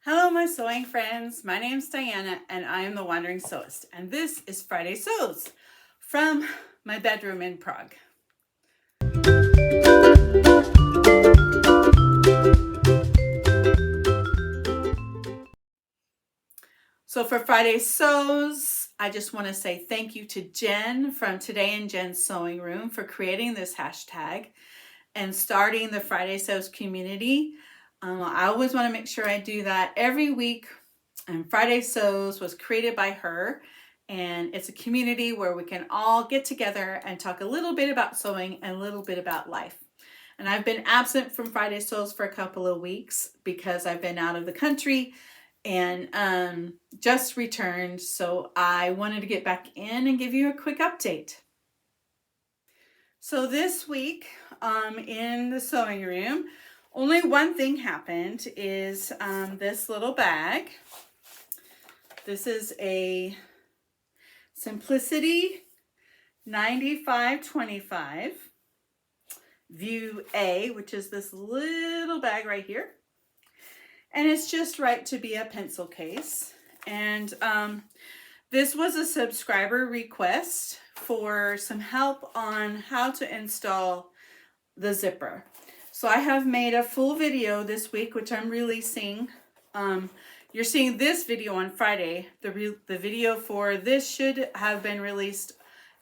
Hello, my sewing friends. My name's Diana, and I am the Wandering Sewist. And this is Friday Sews from my bedroom in Prague. So for Friday Sews, I just want to say thank you to Jen from Today in Jen's Sewing Room for creating this hashtag and starting the Friday Sews community. I always want to make sure I do that every week. And Friday Sews was created by her, and it's a community where we can all get together and talk a little bit about sewing and a little bit about life. And I've been absent from Friday Sews for a couple of weeks because I've been out of the country and just returned. So I wanted to get back in and give you a quick update. So this week in the sewing room, only one thing happened is this little bag. This is a Simplicity 9525 View A, which is this little bag right here. And it's just right to be a pencil case. And this was a subscriber request for some help on how to install the zipper. So I have made a full video this week, which I'm releasing. You're seeing this video on Friday. The video for this should have been released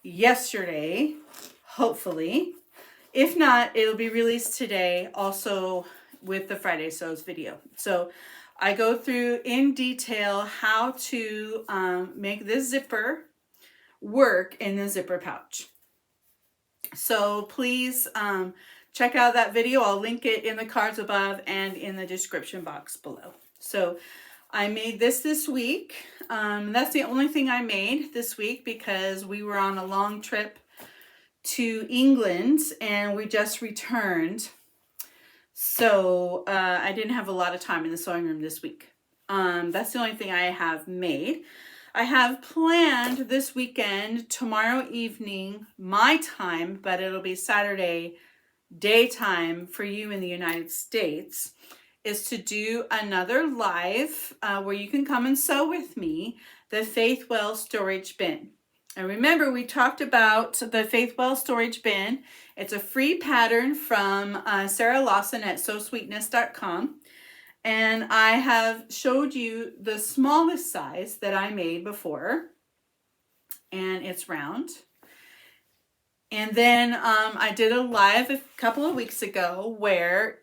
yesterday, hopefully. If not, it'll be released today, also with the Friday Sews video. So I go through in detail how to make this zipper work in the zipper pouch. So please check out that video. I'll link it in the cards above and in the description box below. So I made this week. That's the only thing I made this week because we were on a long trip to England and we just returned. So I didn't have a lot of time in the sewing room this week. That's the only thing I have made. I have planned this weekend, tomorrow evening, my time, but it'll be Saturday daytime for you in the United States, is to do another live where you can come and sew with me, the Faithwell storage bin. And remember, we talked about the Faithwell storage bin. It's a free pattern from Sarah Lawson at sewsweetness.com. And I have showed you the smallest size that I made before. And it's round. And then I did a live a couple of weeks ago where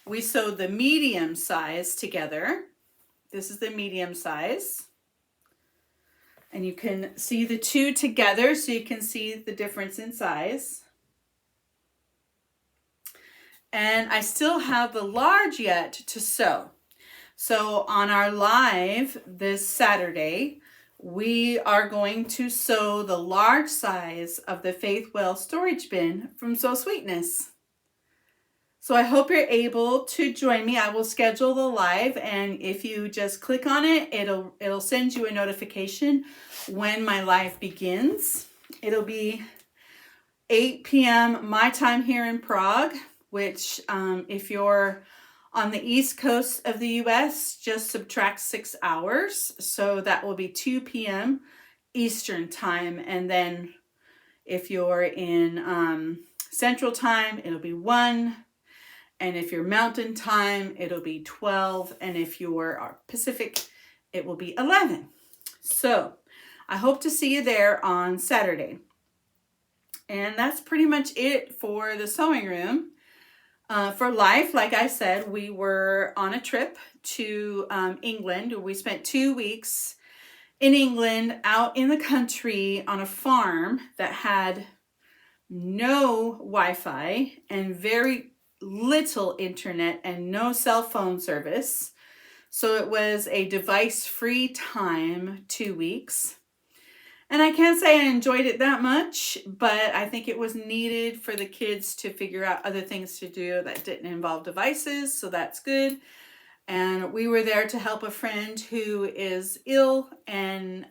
we sewed the medium size together. This is the medium size. And you can see the two together so you can see the difference in size. And I still have the large yet to sew. So on our live this Saturday, we are going to sew the large size of the Faithwell storage bin from Sew Sweetness. So I hope you're able to join me. I will schedule the live, and if you just click on it, it'll send you a notification when my live begins. It'll be 8 p.m. my time here in Prague, which if you're on the East Coast of the US, just subtract 6 hours. So that will be 2 p.m. Eastern time. And then if you're in Central time, it'll be 1. And if you're Mountain time, it'll be 12. And if you're Pacific, it will be 11. So I hope to see you there on Saturday. And that's pretty much it for the sewing room. For life, like I said, we were on a trip to England. We spent 2 weeks in England, out in the country on a farm that had no Wi-Fi and very little internet and no cell phone service. So it was a device-free time, 2 weeks. And I can't say I enjoyed it that much, but I think it was needed for the kids to figure out other things to do that didn't involve devices, so that's good. And we were there to help a friend who is ill and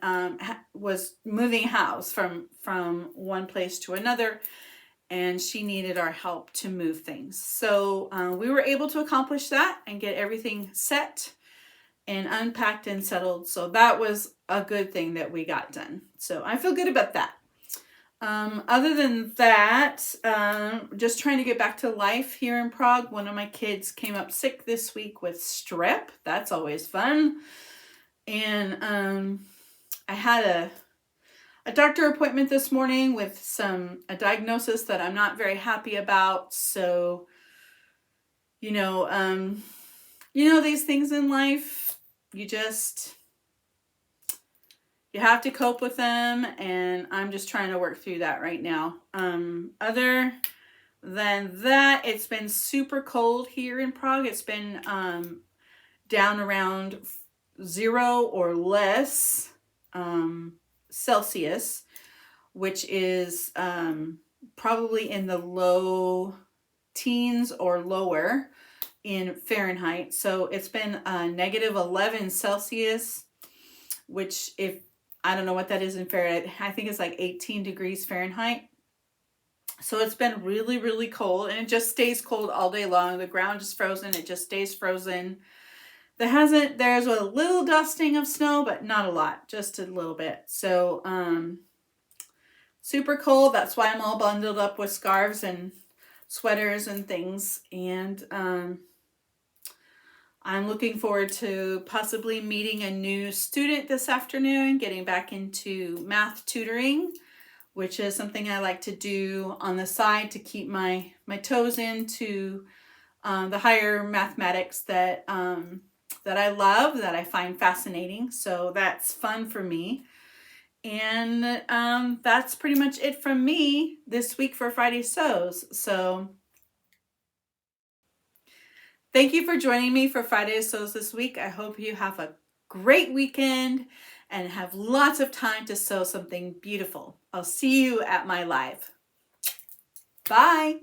was moving house from one place to another. and she needed our help to move things. So we were able to accomplish that and get everything set and unpacked and settled. So that was a good thing that we got done. So I feel good about that. Other than that, just trying to get back to life here in Prague. One of my kids came up sick this week with strep. That's always fun. And I had a doctor appointment this morning with a diagnosis that I'm not very happy about. So, you know these things in life, you have to cope with them, and I'm just trying to work through that right now. Other than that, it's been super cold here in Prague. It's been down around 0 or less Celsius, which is probably in the low teens or lower in Fahrenheit. So it's been negative 11 Celsius, which, if I don't know what that is in Fahrenheit, I think it's like 18 degrees Fahrenheit. So it's been really, really cold, and it just stays cold all day long. The ground is frozen. It just stays frozen. There's a little dusting of snow, but not a lot, just a little bit. So super cold. That's why I'm all bundled up with scarves and sweaters and things. And I'm looking forward to possibly meeting a new student this afternoon, getting back into math tutoring, which is something I like to do on the side to keep my toes into the higher mathematics that I love, that I find fascinating. So that's fun for me. And that's pretty much it from me this week for Friday Sews. So thank you for joining me for Friday Sews this week. I hope you have a great weekend and have lots of time to sew something beautiful. I'll see you at my live. Bye.